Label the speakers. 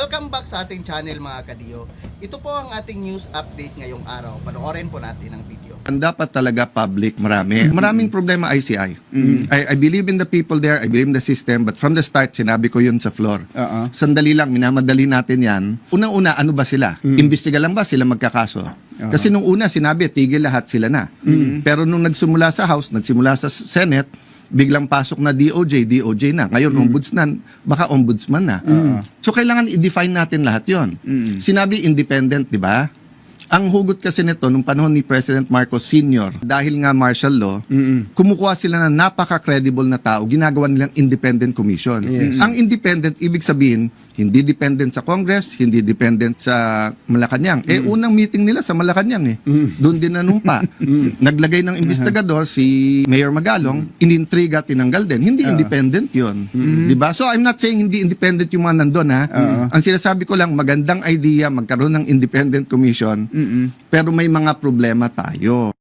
Speaker 1: Welcome back sa ating channel mga kadiyo. Ito po ang ating news update ngayong araw. Panoorin po natin ang video.
Speaker 2: Ang dapat talaga public, maraming problema ICI. I believe in the people there, I believe in the system, but from the start, sinabi ko yun sa floor. Sandali lang, minamadali natin yan. Unang-una, ano ba sila? Imbestiga lang ba sila magkakaso? Kasi nung una, sinabi, tigil lahat sila na. Pero nung nagsimula sa House, nagsimula sa Senate, biglang pasok na DOJ na. Ngayon, ombudsman, baka ombudsman na. So, kailangan i-define natin lahat yon. Sinabi independent, di ba? Ang hugot kasi nito, nung panahon ni President Marcos Sr., dahil nga martial law, kumukuha sila ng napaka-credible na tao, ginagawa nilang independent commission. Ang independent, ibig sabihin, hindi dependent sa Congress, hindi dependent sa Malacanang. Unang meeting nila sa Malacanang Doon din nanumpa. Naglagay ng investigador, si Mayor Magalong, inintriga, tinanggal din. Hindi independent yun. Diba? So, I'm not saying hindi independent yung mga nandun, ha? Ang sinasabi ko lang, magandang idea, magkaroon ng independent commission, pero may mga problema tayo.